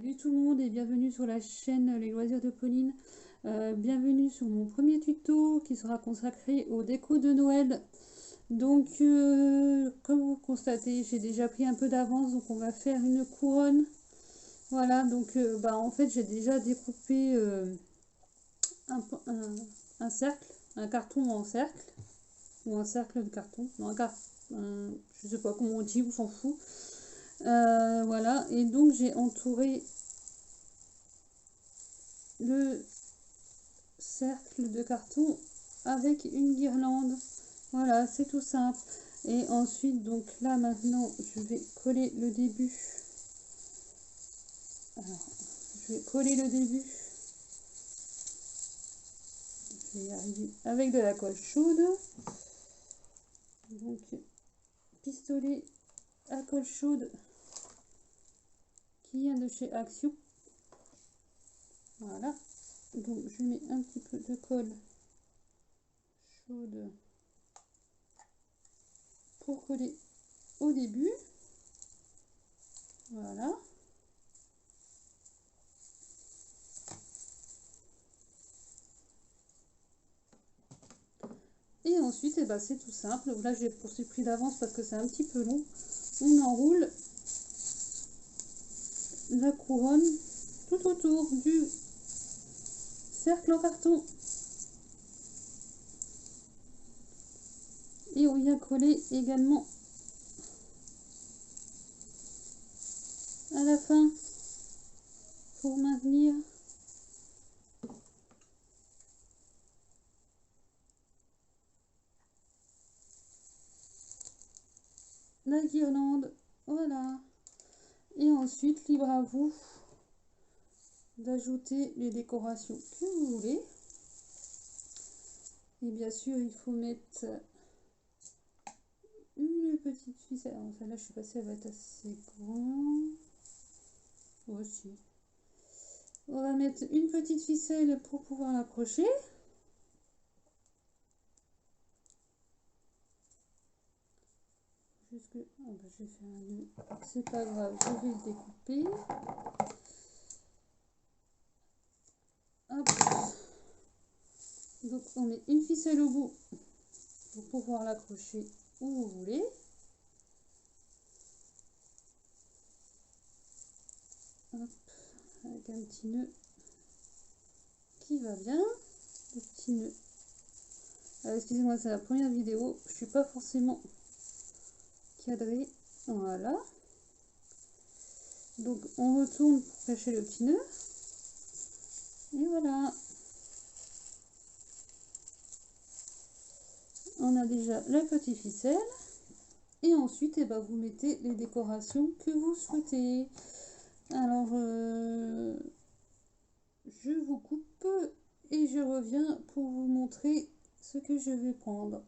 Salut tout le monde et bienvenue sur la chaîne Les Loisirs de Pauline. Bienvenue sur mon premier tuto qui sera consacré aux décos de Noël. Donc comme vous constatez, j'ai déjà pris un peu d'avance, donc on va faire une couronne. Voilà, donc en fait j'ai déjà découpé un, un cercle, un carton en cercle, ou un cercle de carton, non, je sais pas comment on dit, on s'en fout. Voilà, et donc j'ai entouré le cercle de carton avec une guirlande. Voilà, c'est tout simple. Et ensuite, donc là maintenant, je vais coller le début. Alors, je vais coller le début. Je vais y arriver avec de la colle chaude. Donc, pistolet à colle chaude qui vient de chez Action. Voilà. Donc, je mets un petit peu de colle chaude pour coller au début. Voilà. Et ensuite, c'est tout simple. Là, j'ai pris d'avance parce que c'est un petit peu long. On enroule la couronne tout autour du cercle en carton. Et on vient coller également à la fin pour maintenir la guirlande. Voilà. Et ensuite, libre à vous d'ajouter les décorations que vous voulez. Et bien sûr, il faut mettre une petite ficelle. Alors celle-là, je sais pas si elle va être assez grande. Aussi. On va mettre une petite ficelle pour pouvoir l'accrocher. Jusque... Oh je vais faire un nœud. C'est pas grave, je vais le découper. Hop. Donc on met une ficelle au bout pour pouvoir l'accrocher où vous voulez. Hop, avec un petit nœud qui va bien. Le petit nœud. Excusez-moi, c'est la première vidéo. Je suis pas forcément cadrée. Voilà. Donc on retourne pour cacher le petit nœud. Et voilà. On a déjà la petite ficelle. Et ensuite, vous mettez les décorations que vous souhaitez. Alors, je vous coupe et je reviens pour vous montrer ce que je vais prendre.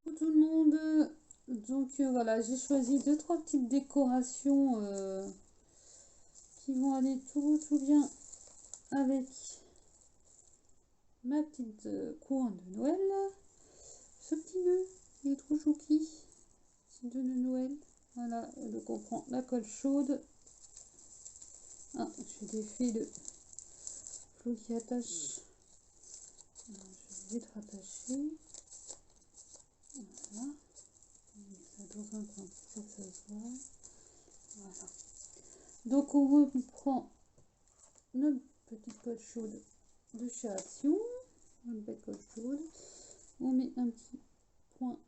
Pour tout le monde, donc voilà, j'ai choisi 2-3 petites décorations qui vont aller tout bien avec ma petite couronne de Noël. Ce petit nœud, il est trop chouki, petit nœud de Noël. Voilà, donc on prend la colle chaude. Ah, j'ai défait le flou qui attache. Alors, je vais vite rattacher. Voilà. Ça dans un coin pour que ça se voit. Voilà. Donc on reprend notre petite colle chaude de chez Action. Une belle colle chaude. On met un petit point.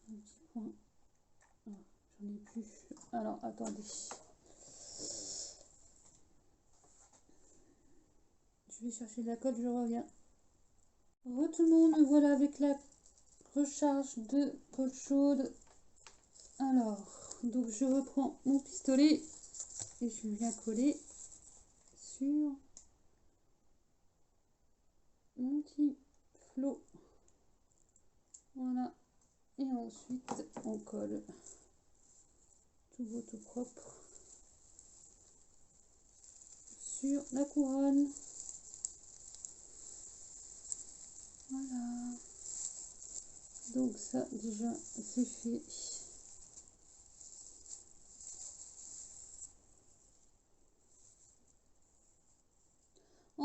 Un petit point. Oh, j'en ai plus. Alors attendez. Je vais chercher de la colle, je reviens. Re tout le monde, me voilà avec la recharge de colle chaude. Alors, donc je reprends mon pistolet et je viens coller sur mon petit flot. Voilà. Et ensuite, on colle tout beau, tout propre sur la couronne. Voilà. Donc ça, déjà, c'est fait.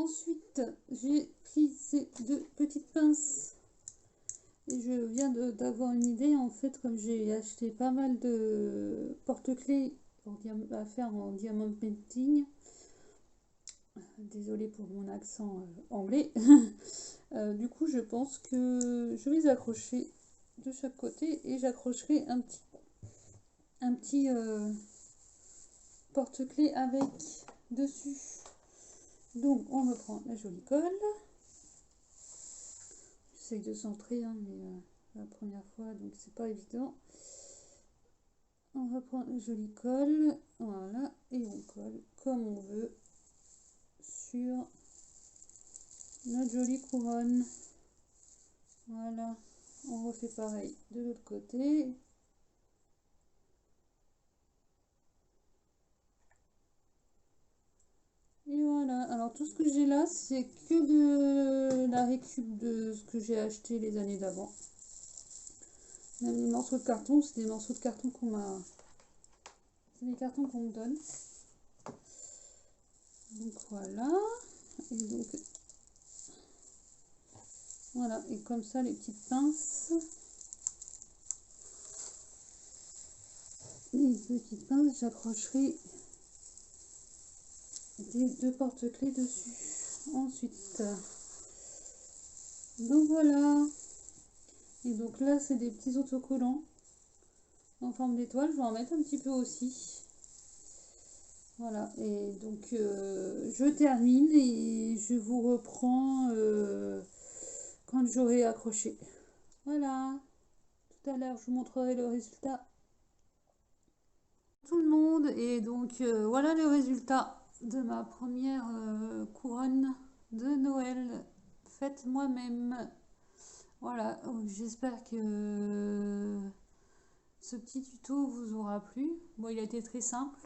Ensuite, j'ai pris ces deux petites pinces. Et je viens d'avoir une idée, en fait, comme j'ai acheté pas mal de porte-clés à faire en diamond painting. Désolée pour mon accent anglais. Du coup, je pense que je vais les accrocher de chaque côté et j'accrocherai un petit porte-clés avec dessus. Donc, on reprend la jolie colle. J'essaie de centrer, hein, mais la première fois, donc c'est pas évident. On reprend la jolie colle, voilà, et on colle comme on veut sur notre jolie couronne. Voilà, on refait pareil de l'autre côté. Et voilà, alors tout ce que j'ai là, c'est que de la récup de ce que j'ai acheté les années d'avant. Même les morceaux de carton, c'est des morceaux de carton qu'on m'a... C'est des cartons qu'on me donne. Donc voilà. Et donc... Voilà, et comme ça, les petites pinces. Les petites pinces, j'accrocherai des deux porte-clés dessus. Ensuite... Donc voilà. Et donc là, c'est des petits autocollants en forme d'étoile. Je vais en mettre un petit peu aussi. Voilà. Et donc, je termine et je vous reprends quand j'aurai accroché. Voilà. Tout à l'heure, je vous montrerai le résultat. Tout le monde. Et donc, voilà le résultat de ma première couronne de Noël faite moi-même. Voilà, j'espère que ce petit tuto vous aura plu. Bon, il a été très simple,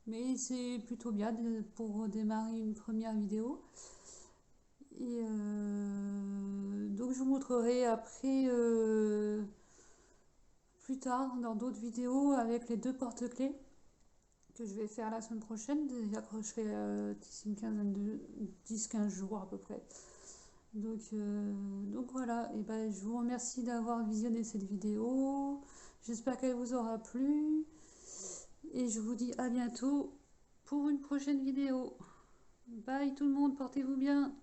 mais c'est plutôt bien pour démarrer une première vidéo. Et donc je vous montrerai après, plus tard, dans d'autres vidéos, avec les deux porte-clés que je vais faire la semaine prochaine. J'accrocherai d'ici une quinzaine de 10-15 jours à peu près. Donc voilà, et ben, je vous remercie d'avoir visionné cette vidéo. J'espère qu'elle vous aura plu. Et je vous dis à bientôt pour une prochaine vidéo. Bye tout le monde, portez-vous bien.